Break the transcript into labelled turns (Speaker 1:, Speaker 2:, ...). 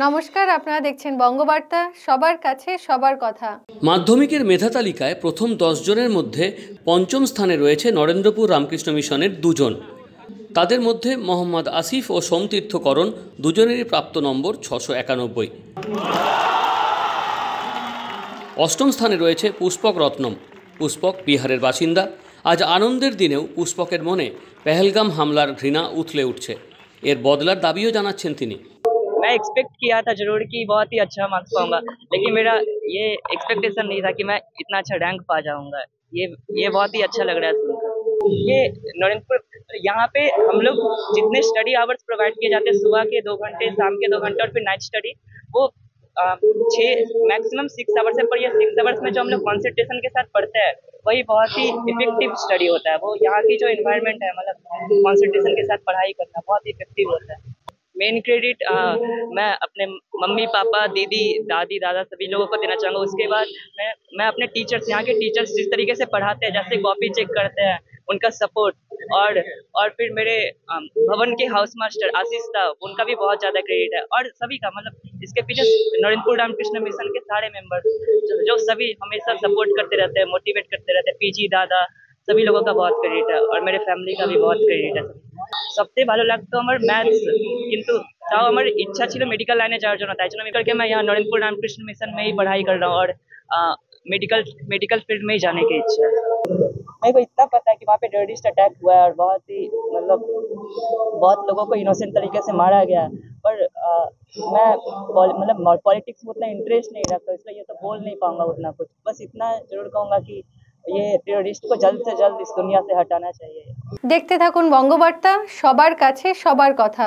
Speaker 1: নমস্কার, আপনারা দেখছেন বঙ্গবার্তা, সবার কাছে সবার কথা।
Speaker 2: মাধ্যমিকের মেধা তালিকায় প্রথম 10 জনের মধ্যে পঞ্চম স্থানে রয়েছে নরেন্দ্রপুর রামকৃষ্ণ মিশনের দুজন। তাদের মধ্যে মোহাম্মদ আসিফ ও সোমতীর্থ করণ দুজনেরই প্রাপ্ত নম্বর 691। অষ্টম স্থানে রয়েছে পুষ্পক রত্নম। পুষ্পক বিহারের বাসিন্দা। আজ আনন্দের দিনেও পুষ্পকের মনে পেহেলগাম হামলার ঘৃণা উথলে উঠছে। এর বদলার দাবিও জানাচ্ছেন তিনি।
Speaker 3: मैं एक्सपेक्ट किया था जरूर कि बहुत ही अच्छा मार्क्स पाऊंगा, लेकिन मेरा ये एक्सपेक्टेशन नहीं था कि मैं इतना अच्छा रैंक पा जाऊंगा। ये बहुत ही अच्छा लग रहा है सुनकर। ये नरेंद्रपुर यहाँ पे हम लोग जितने स्टडी आवर्स प्रोवाइड किए जाते हैं, सुबह के 2 घंटे, शाम के 2 घंटे और फिर नाइट स्टडी, वो 6 मैक्सिमम 6 आवर्स है। पर ये 6 आवर्स में जो हम लोग कॉन्सेंट्रेशन के साथ पढ़ते हैं वही बहुत ही इफेक्टिव स्टडी होता है। वो यहाँ की जो इन्वायरमेंट है, मतलब कॉन्सेंट्रेशन के साथ पढ़ाई करना बहुत ही इफेक्टिव होता है। मेन क्रेडिट मैं अपने मम्मी पापा, दीदी, दादी, दादा सभी लोगों को देना चाहूँगा। उसके बाद मैं अपने टीचर्स, यहाँ के टीचर्स जिस तरीके से पढ़ाते हैं, जैसे कॉपी चेक करते हैं, उनका सपोर्ट, और फिर मेरे भवन के हाउस मास्टर आशीष था, उनका भी बहुत ज़्यादा क्रेडिट है। और सभी का, मतलब इसके पीछे नरेंद्रपुर रामकृष्ण मिशन के सारे मेंबर्स जो सभी हमेशा सपोर्ट करते रहते हैं, मोटिवेट करते रहते हैं। पीजी दादा सभी लोगों का बहुत क्रेडिट है, और मेरे फैमिली का भी बहुत क्रेडिट है। सबसे ভালো লাগতো আমার ম্যাথস, কিন্তু তাও আমার इच्छा ছিল मेडिकल लाइने যাওয়ার জন্য। তাই জন্য करके मैं यहाँ नरेंद्रपुर रामकृष्ण मिशन में ही पढ़ाई कर रहा हूँ, और मेडिकल फील्ड में ही जाने की इच्छा है। मेरे को इतना पता है कि वहाँ पे टेररिस्ट अटैक हुआ है, और बहुत ही बहुत लोगों को इनोसेंट तरीके से मारा गया। पर मैं मतलब पॉलिटिक्स में उतना इंटरेस्ट नहीं रखता, इसलिए ये तो बोल नहीं पाऊंगा उतना कुछ। बस इतना जरूर कहूँगा कि ये टेररिस्ट को जल्द से जल्द इस दुनिया से हटाना चाहिए।
Speaker 1: দেখতে থাকুন বঙ্গবার্তা, সবার কাছে সবার কথা।